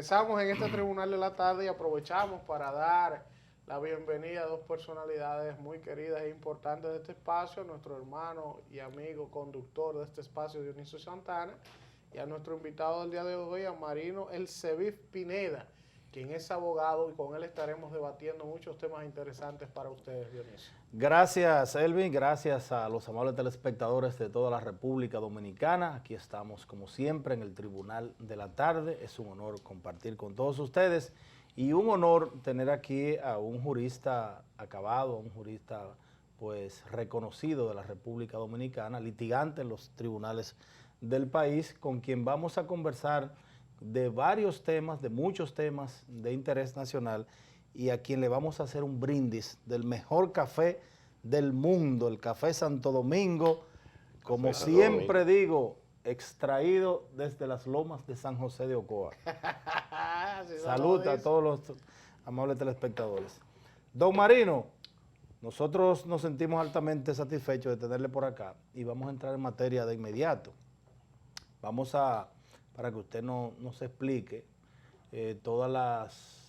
Regresamos en este Tribunal de la Tarde y aprovechamos para dar la bienvenida a dos personalidades muy queridas e importantes de este espacio, a nuestro hermano y amigo conductor de este espacio, Dionisio Santana, y a nuestro invitado del día de hoy, a Marino Elsevif Pineda, quien es abogado, y con él estaremos debatiendo muchos temas interesantes para ustedes, Dionisio. Gracias, Elvin, gracias a los amables telespectadores de toda la República Dominicana. Aquí estamos, como siempre, en el Tribunal de la Tarde. Es un honor compartir con todos ustedes y un honor tener aquí a un jurista acabado, a un jurista pues reconocido de la República Dominicana, litigante en los tribunales del país, con quien vamos a conversar de varios temas, de muchos temas de interés nacional, y a quien le vamos a hacer un brindis del mejor café del mundo, el Café Santo Domingo, como siempre digo, extraído desde las lomas de San José de Ocoa. Salud a todos los amables telespectadores. Don Marino, nosotros nos sentimos altamente satisfechos de tenerle por acá y vamos a entrar en materia de inmediato. Vamos a, para que usted nos explique todas las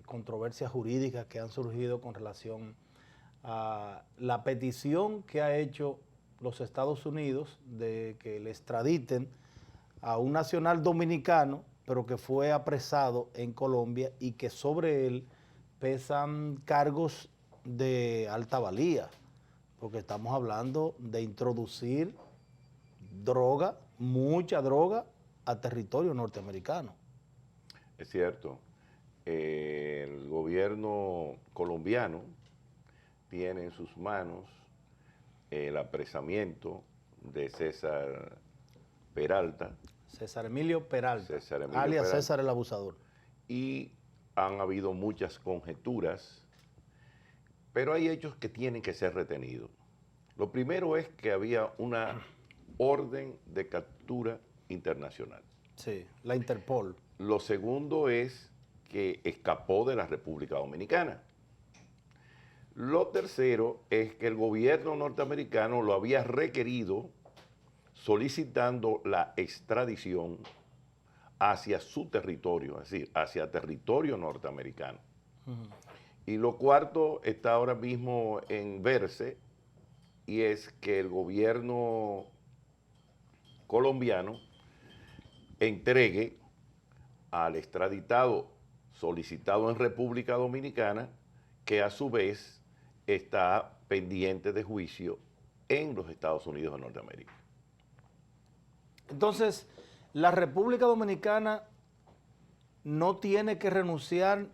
controversias jurídicas que han surgido con relación a la petición que ha hecho los Estados Unidos de que le extraditen a un nacional dominicano, pero que fue apresado en Colombia y que sobre él pesan cargos de alta valía, porque estamos hablando de introducir droga, mucha droga, a territorio norteamericano. Es cierto. El gobierno colombiano tiene en sus manos el apresamiento de César Peralta. César Emilio Peralta, César Emilio alias Peralta. César el Abusador. Y han habido muchas conjeturas, pero hay hechos que tienen que ser retenidos. Lo primero es que había una orden de captura internacional. Sí, la Interpol. Lo segundo es que escapó de la República Dominicana. Lo tercero es que el gobierno norteamericano lo había requerido solicitando la extradición hacia su territorio, es decir, hacia territorio norteamericano. Y lo cuarto está ahora mismo en verse, y es que el gobierno colombiano entregue al extraditado solicitado en República Dominicana, que a su vez está pendiente de juicio en los Estados Unidos de Norteamérica. Entonces, la República Dominicana no tiene que renunciar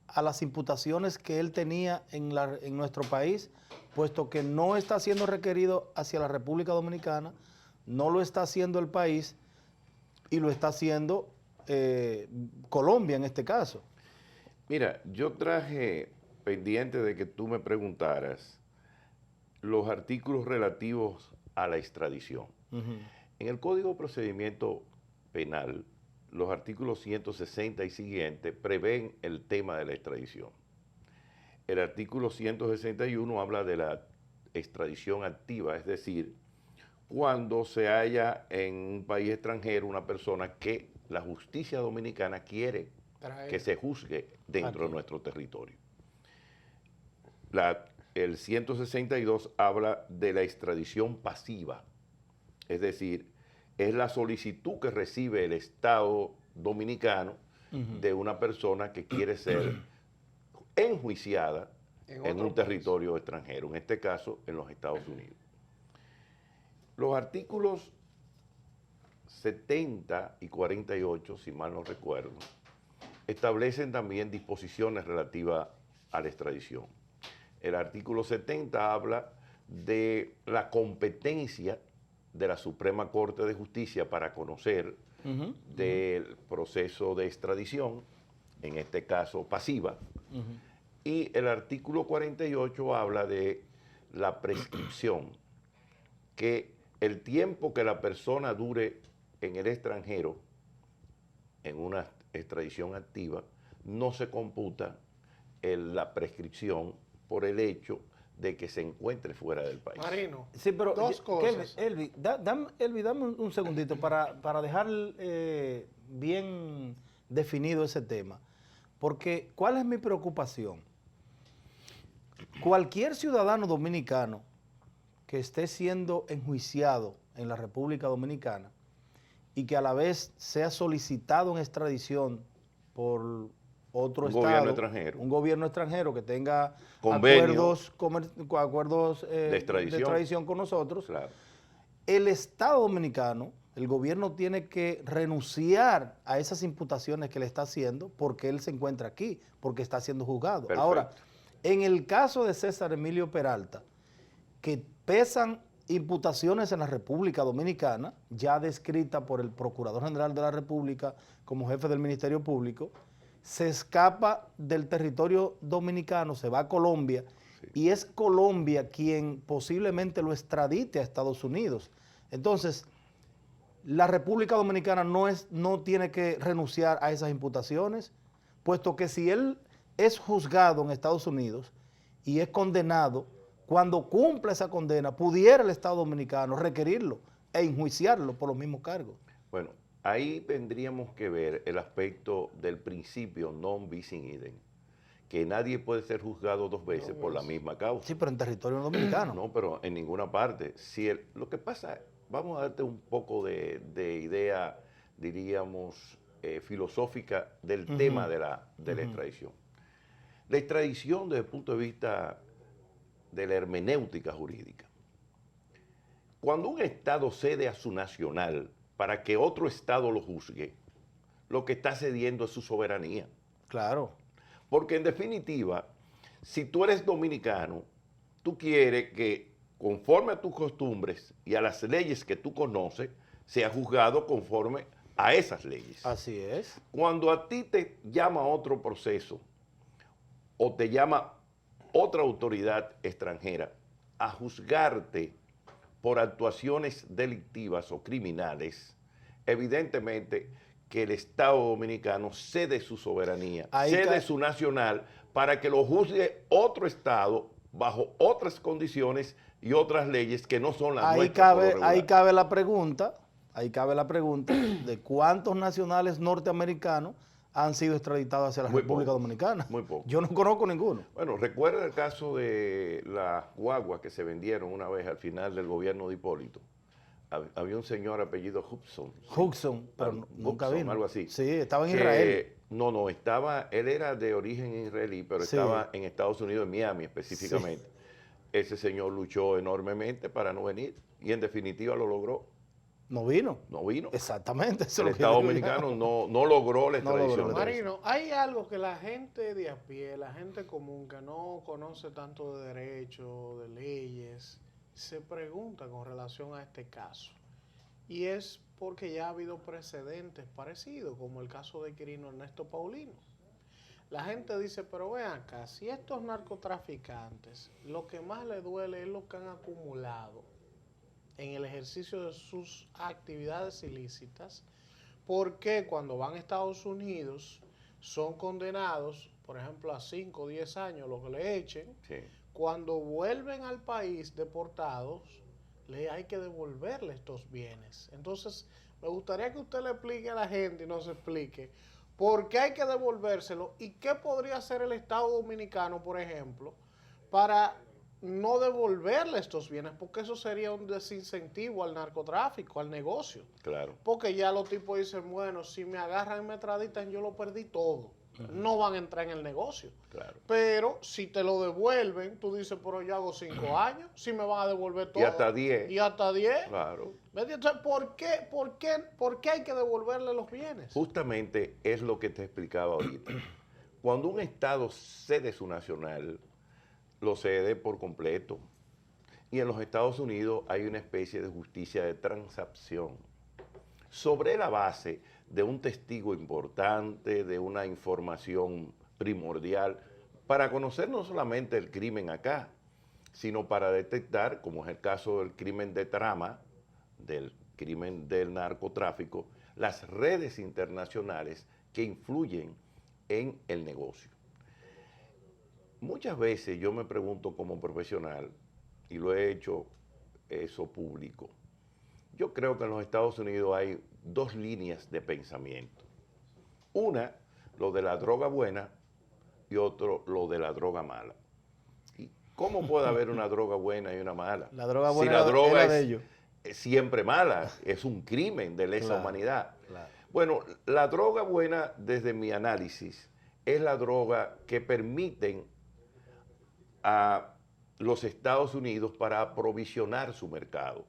a las imputaciones que él tenía en nuestro país, puesto que no está siendo requerido hacia la República Dominicana, no lo está haciendo el país y lo está haciendo Colombia en este caso. Mira, yo traje pendiente de que tú me preguntaras los artículos relativos a la extradición. En el Código de Procedimiento Penal, los artículos 160 y siguientes prevén el tema de la extradición. El artículo 161 habla de la extradición activa, es decir, cuando se halla en un país extranjero una persona que la justicia dominicana quiere que se juzgue dentro de nuestro territorio. El 162 habla de la extradición pasiva, es decir, es la solicitud que recibe el Estado dominicano de una persona que quiere ser enjuiciada en un territorio extranjero, en este caso en los Estados Unidos. Los artículos 70 y 48, si mal no recuerdo, establecen también disposiciones relativas a la extradición. El artículo 70 habla de la competencia de la Suprema Corte de Justicia para conocer del proceso de extradición, en este caso pasiva, y el artículo 48 habla de la prescripción, que el tiempo que la persona dure en el extranjero, en una extradición activa, no se computa la prescripción por el hecho de que se encuentre fuera del país. Marino, sí, pero dos cosas. Elvi, dame un segundito para dejar bien definido ese tema. Porque, ¿cuál es mi preocupación? Cualquier ciudadano dominicano que esté siendo enjuiciado en la República Dominicana y que a la vez sea solicitado en extradición por otro estado, un gobierno extranjero que tenga convenio, acuerdos de extradición con nosotros, claro. El Estado dominicano, el gobierno tiene que renunciar a esas imputaciones que le está haciendo porque él se encuentra aquí, porque está siendo juzgado. Perfecto. Ahora, en el caso de César Emilio Peralta, que pesan imputaciones en la República Dominicana, ya descrita por el Procurador General de la República como jefe del Ministerio Público, se escapa del territorio dominicano, se va a Colombia, sí, y es Colombia quien posiblemente lo extradite a Estados Unidos. Entonces, la República Dominicana no tiene que renunciar a esas imputaciones, puesto que si él es juzgado en Estados Unidos y es condenado, cuando cumpla esa condena, pudiera el Estado Dominicano requerirlo e enjuiciarlo por los mismos cargos. Bueno, ahí tendríamos que ver el aspecto del principio non bis in idem, que nadie puede ser juzgado dos veces por la misma causa. Sí, pero en territorio dominicano. No, pero en ninguna parte. Lo que pasa, vamos a darte un poco de idea, diríamos, filosófica del tema de la extradición. La extradición desde el punto de vista de la hermenéutica jurídica. Cuando un Estado cede a su nacional para que otro Estado lo juzgue, lo que está cediendo es su soberanía. Claro. Porque en definitiva, si tú eres dominicano, tú quieres que conforme a tus costumbres y a las leyes que tú conoces, sea juzgado conforme a esas leyes. Así es. Cuando a ti te llama otro proceso o te llama otra autoridad extranjera a juzgarte por actuaciones delictivas o criminales, evidentemente que el Estado dominicano cede su soberanía, cede su nacional para que lo juzgue otro Estado bajo otras condiciones y otras leyes que no son las nuestras. Ahí cabe la pregunta de cuántos nacionales norteamericanos han sido extraditados hacia la República Dominicana. Muy poco. Yo no conozco ninguno. Bueno, recuerda el caso de las guaguas que se vendieron una vez al final del gobierno de Hipólito. Había un señor apellido Hudson. Hudson, pero nunca vino. Algo así. Sí, estaba en Israel. No, él era de origen israelí, pero estaba en Estados Unidos, en Miami específicamente. Sí. Ese señor luchó enormemente para no venir y en definitiva lo logró. No vino. No vino. Exactamente. Eso el Estado Dominicano no logró la extradición. Marino, hay algo que la gente de a pie, la gente común que no conoce tanto de derecho, de leyes, se pregunta con relación a este caso. Y es porque ya ha habido precedentes parecidos, como el caso de Quirino Ernesto Paulino. La gente dice, pero vean acá, si estos narcotraficantes, lo que más les duele es lo que han acumulado en el ejercicio de sus actividades ilícitas, ¿por qué cuando van a Estados Unidos son condenados, por ejemplo, a 5 o 10 años, lo que le echen? Sí. Cuando vuelven al país deportados, hay que devolverle estos bienes? Entonces, me gustaría que usted le explique a la gente y nos explique por qué hay que devolvérselo y qué podría hacer el Estado Dominicano, por ejemplo, para no devolverle estos bienes, porque eso sería un desincentivo al narcotráfico, al negocio. Claro. Porque ya los tipos dicen, bueno, si me agarran y me extraditan, yo lo perdí todo. No van a entrar en el negocio. Claro. Pero si te lo devuelven, tú dices, pero yo hago 5 años, si me van a devolver todo. Y hasta 10. Y hasta 10. Claro. Entonces, ¿por qué hay que devolverle los bienes? Justamente es lo que te explicaba ahorita. Cuando un Estado cede su nacional, lo cede por completo. Y en los Estados Unidos hay una especie de justicia de transacción. Sobre la base de un testigo importante, de una información primordial, para conocer no solamente el crimen acá, sino para detectar, como es el caso del crimen de trama, del crimen del narcotráfico, las redes internacionales que influyen en el negocio. Muchas veces yo me pregunto como profesional, y lo he hecho eso público, yo creo que en los Estados Unidos hay 2 líneas de pensamiento. Una, lo de la droga buena y otro, lo de la droga mala. ¿Y cómo puede haber una droga buena y una mala? La droga Si buena la droga era de ellos. es siempre mala, es un crimen de lesa Claro, humanidad. claro. Bueno, la droga buena, desde mi análisis, es la droga que permiten a los Estados Unidos para aprovisionar su mercado,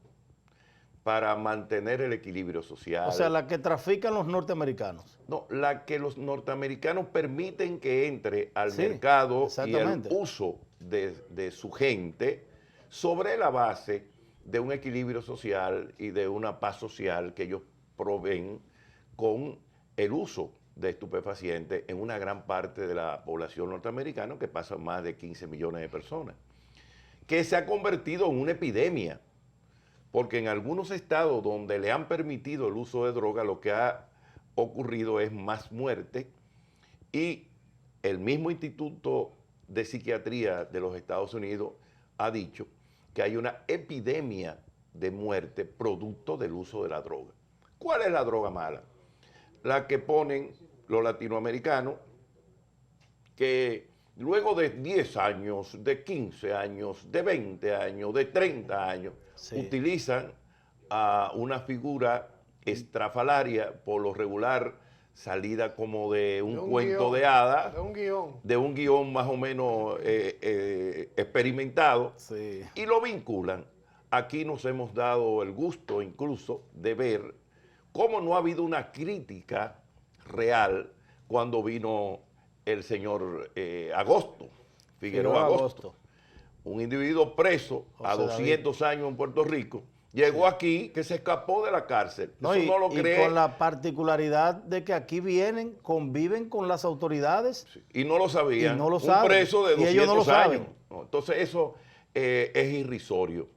para mantener el equilibrio social. O sea, la que trafican los norteamericanos. No, la que los norteamericanos permiten que entre al Sí, mercado y el exactamente. uso de su gente sobre la base de un equilibrio social y de una paz social que ellos proveen con el uso de estupefacientes en una gran parte de la población norteamericana, que pasa más de 15 millones de personas, que se ha convertido en una epidemia, porque en algunos estados donde le han permitido el uso de droga, lo que ha ocurrido es más muerte, y el mismo Instituto de Psiquiatría de los Estados Unidos ha dicho que hay una epidemia de muerte producto del uso de la droga. ¿Cuál es la droga mala? La que ponen los latinoamericanos, que luego de 10 años, de 15 años, de 20 años, de 30 años, Sí. utilizan a una figura estrafalaria, por lo regular salida como de un cuento guión, de hadas, de un guión más o menos experimentado, Sí. y lo vinculan. Aquí nos hemos dado el gusto incluso de ver cómo no ha habido una crítica real cuando vino el señor Figueroa Agosto, un individuo preso a José 200 años en Puerto Rico, llegó aquí, que se escapó de la cárcel. No, Eso no lo y cree con la particularidad de que aquí vienen, conviven con las autoridades. y no lo sabían. Y no lo un saben. preso de Y 200 ellos no lo años. saben. No, entonces eso es irrisorio,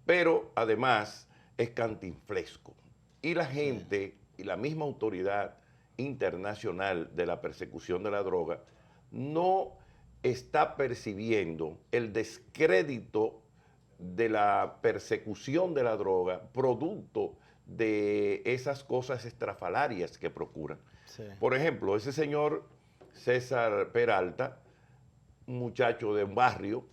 pero además es cantinflesco. Y la gente y la misma autoridad internacional de la persecución de la droga no está percibiendo el descrédito de la persecución de la droga producto de esas cosas estrafalarias que procuran. Sí. Por ejemplo, ese señor César Peralta, un muchacho de un barrio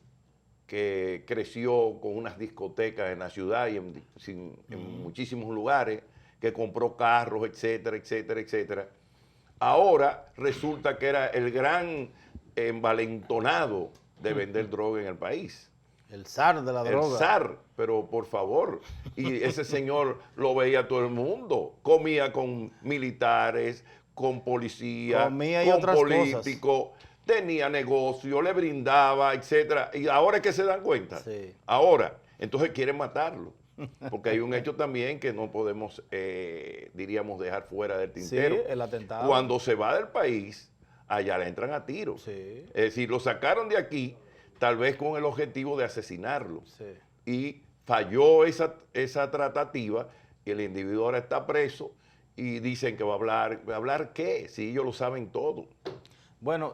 que creció con unas discotecas en la ciudad y en muchísimos lugares, que compró carros, etcétera, etcétera, etcétera. Ahora resulta que era el gran envalentonado de vender droga en el país. El zar de la droga. El zar, pero por favor. Y ese señor lo veía todo el mundo. Comía con militares, con policía, Comía y con otras políticos, tenía negocio, le brindaba, etcétera. Y ahora es que se dan cuenta. Sí. Ahora, entonces quieren matarlo. Porque hay un hecho también que no podemos, diríamos, dejar fuera del tintero. Sí, el atentado. Cuando se va del país, allá le entran a tiros. Sí. Es decir, lo sacaron de aquí, tal vez con el objetivo de asesinarlo. Sí. Y falló esa tratativa y el individuo ahora está preso y dicen que va a hablar. ¿Va a hablar qué? Si ellos lo saben todo. Bueno,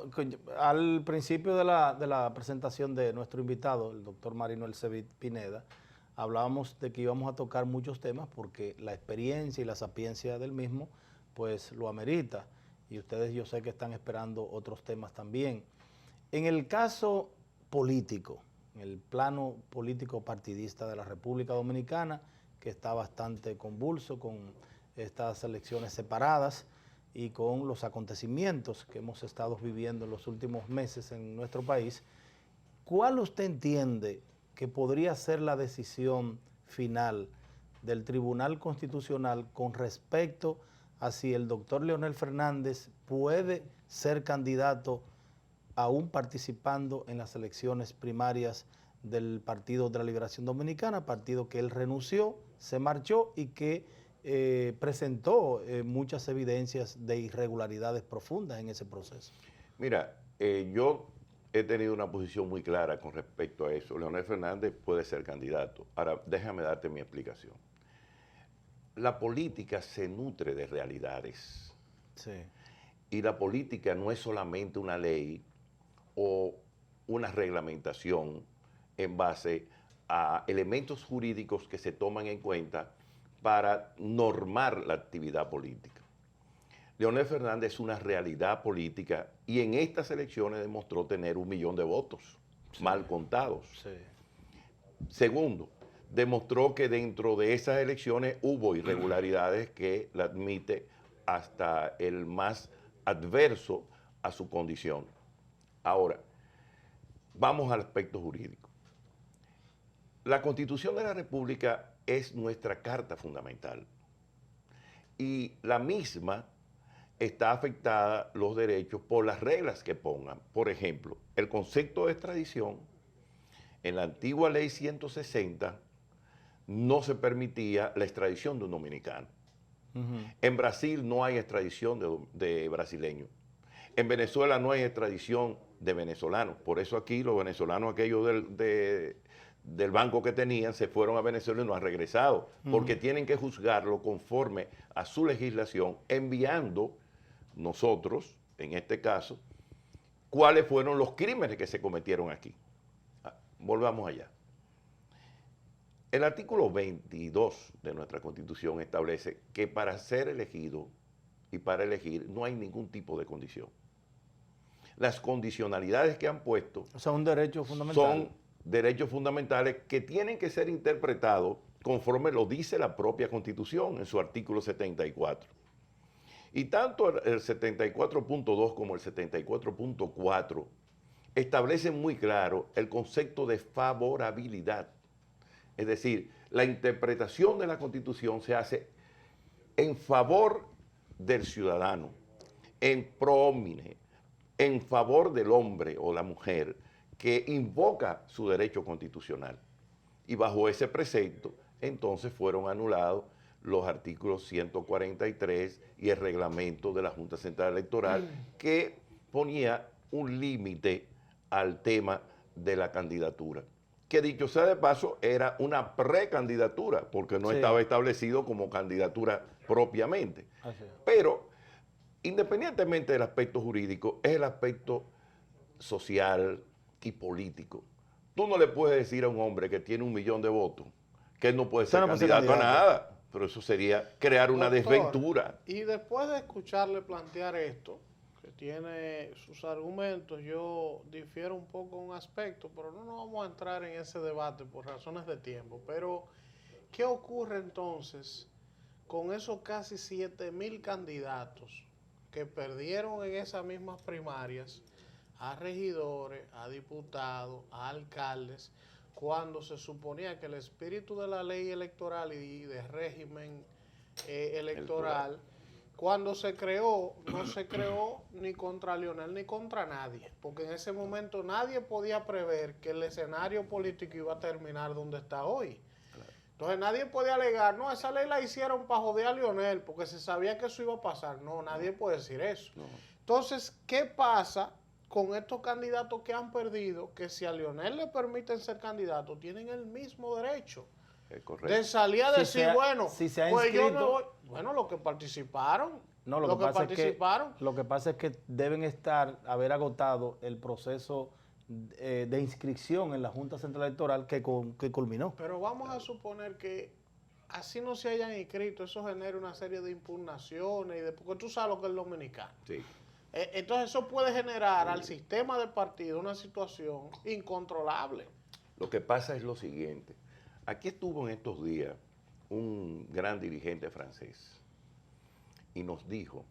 al principio de la presentación de nuestro invitado, el doctor Marino Elcevit Pineda, hablábamos de que íbamos a tocar muchos temas porque la experiencia y la sapiencia del mismo pues lo amerita, y ustedes yo sé que están esperando otros temas también. En el caso político, en el plano político partidista de la República Dominicana, que está bastante convulso con estas elecciones separadas y con los acontecimientos que hemos estado viviendo en los últimos meses en nuestro país, ¿cuál usted entiende que podría ser la decisión final del Tribunal Constitucional con respecto a si el doctor Leonel Fernández puede ser candidato aún participando en las elecciones primarias del Partido de la Liberación Dominicana, partido que él renunció, se marchó y que presentó muchas evidencias de irregularidades profundas en ese proceso? Mira, yo he tenido una posición muy clara con respecto a eso. Leonel Fernández puede ser candidato. Ahora, déjame darte mi explicación. La política se nutre de realidades. Sí. Y la política no es solamente una ley o una reglamentación en base a elementos jurídicos que se toman en cuenta para normar la actividad política. Leonel Fernández es una realidad política y en estas elecciones demostró tener 1 millón de votos, mal contados. Sí. Segundo, demostró que dentro de esas elecciones hubo irregularidades que la admite hasta el más adverso a su condición. Ahora, vamos al aspecto jurídico. La Constitución de la República es nuestra carta fundamental y la misma está afectada los derechos por las reglas que pongan. Por ejemplo, el concepto de extradición, en la antigua ley 160, no se permitía la extradición de un dominicano. En Brasil no hay extradición de brasileños. En Venezuela no hay extradición de venezolanos. Por eso aquí los venezolanos, aquellos del banco que tenían, se fueron a Venezuela y no han regresado, porque tienen que juzgarlo conforme a su legislación, enviando nosotros, en este caso, cuáles fueron los crímenes que se cometieron aquí. Volvamos allá. El artículo 22 de nuestra Constitución establece que para ser elegido y para elegir no hay ningún tipo de condición. Las condicionalidades que han puesto O sea, un derecho fundamental. son derechos fundamentales que tienen que ser interpretados conforme lo dice la propia Constitución en su artículo 74. Y tanto el 74.2 como el 74.4 establecen muy claro el concepto de favorabilidad. Es decir, la interpretación de la Constitución se hace en favor del ciudadano, en pro homine, en favor del hombre o la mujer que invoca su derecho constitucional. Y bajo ese precepto, entonces fueron anulados los artículos 143 y el reglamento de la Junta Central Electoral que ponía un límite al tema de la candidatura, que dicho sea de paso era una precandidatura porque no estaba establecido como candidatura propiamente. Pero independientemente del aspecto jurídico, es el aspecto social y político. Tú no le puedes decir a un hombre que tiene 1 millón de votos que él no puede ser candidato a nada, pero eso sería crear una desventura. Y después de escucharle plantear esto, que tiene sus argumentos, yo difiero un poco en un aspecto, pero no nos vamos a entrar en ese debate por razones de tiempo. Pero, ¿qué ocurre entonces con esos casi 7,000 candidatos que perdieron en esas mismas primarias a regidores, a diputados, a alcaldes, cuando se suponía que el espíritu de la ley electoral y de régimen electoral, cuando se creó, no se creó ni contra Leonel ni contra nadie, porque en ese momento nadie podía prever que el escenario político iba a terminar donde está hoy. Entonces nadie puede alegar, no, esa ley la hicieron para joder a Leonel, porque se sabía que eso iba a pasar. No, nadie puede decir eso. No. Entonces, ¿qué pasa con estos candidatos que han perdido? Que si a Leonel le permiten ser candidato, tienen el mismo derecho de salir a decir, bueno, si se ha pues inscrito, yo me voy. Bueno, los que participaron. No, lo que pasa es que deben haber agotado el proceso de inscripción en la Junta Central Electoral que culminó. Pero vamos a suponer que así no se hayan inscrito, eso genera una serie de impugnaciones, porque tú sabes lo que es el dominicano. Sí. Entonces eso puede generar al sistema de partido una situación incontrolable. Lo que pasa es lo siguiente. Aquí estuvo en estos días un gran dirigente francés y nos dijo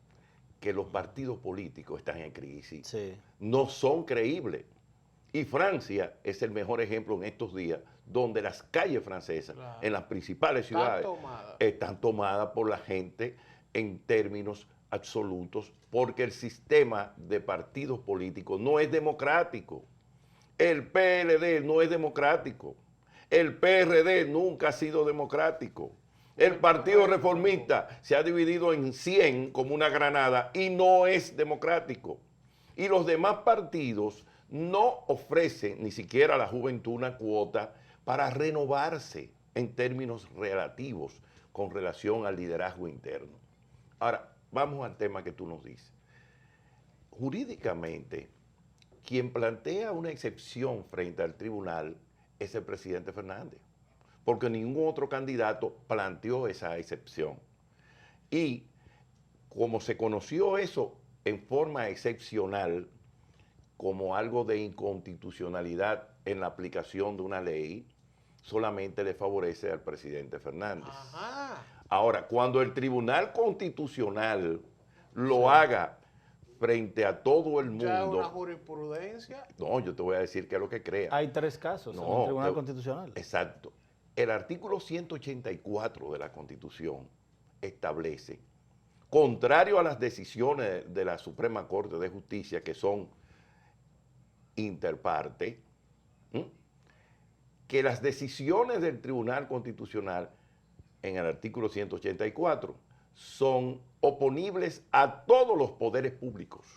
que los partidos políticos están en crisis, no son creíbles. Y Francia es el mejor ejemplo en estos días, donde las calles francesas, en las principales ciudades, están tomadas por la gente en términos absolutos, porque el sistema de partidos políticos no es democrático. El PLD no es democrático. El PRD nunca ha sido democrático. El Partido Reformista se ha dividido en 100 como una granada y no es democrático. Y los demás partidos no ofrecen ni siquiera a la juventud una cuota para renovarse en términos relativos con relación al liderazgo interno. Ahora, vamos al tema que tú nos dices. Jurídicamente, quien plantea una excepción frente al tribunal es el presidente Fernández, porque ningún otro candidato planteó esa excepción. Y como se conoció eso en forma excepcional, como algo de inconstitucionalidad en la aplicación de una ley, solamente le favorece al presidente Fernández. Ajá. Ahora, cuando el Tribunal Constitucional lo haga frente a todo el Ya es una mundo, jurisprudencia. no, yo te voy a decir qué es lo que crea. Hay 3 casos en No, el Tribunal Constitucional. Exacto. El artículo 184 de la Constitución establece, contrario a las decisiones de la Suprema Corte de Justicia, que son interparte, que las decisiones del Tribunal Constitucional en el artículo 184 son oponibles a todos los poderes públicos,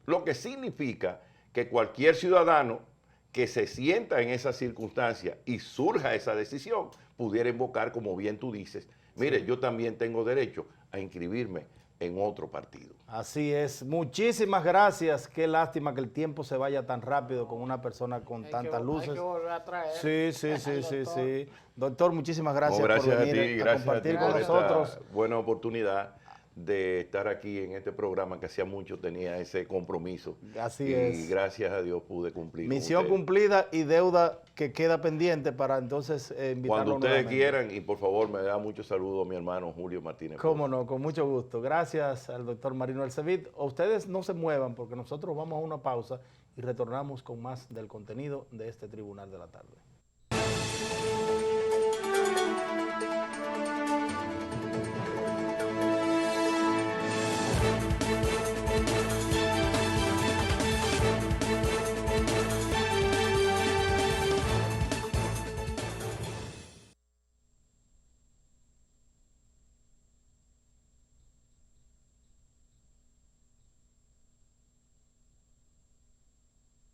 lo que significa que cualquier ciudadano que se sienta en esa circunstancia y surja esa decisión, pudiera invocar, como bien tú dices, mire, yo también tengo derecho a inscribirme en otro partido. Así es. Muchísimas gracias. Qué lástima que el tiempo se vaya tan rápido con una persona con tantas luces. Hay que volver a traer. Sí. Doctor, muchísimas gracias, No, gracias por venir a ti, gracias compartir a con ti por nosotros. esta buena oportunidad de estar aquí en este programa que hacía mucho tenía ese compromiso. Así es. Y gracias a Dios pude cumplir. Misión cumplida y deuda que queda pendiente para entonces invitarlo Cuando ustedes nuevamente. quieran, y por favor me da mucho saludo a mi hermano Julio Martínez. Cómo no, con mucho gusto. Gracias al doctor Marino Alcevit. Ustedes no se muevan porque nosotros vamos a una pausa y retornamos con más del contenido de este Tribunal de la Tarde.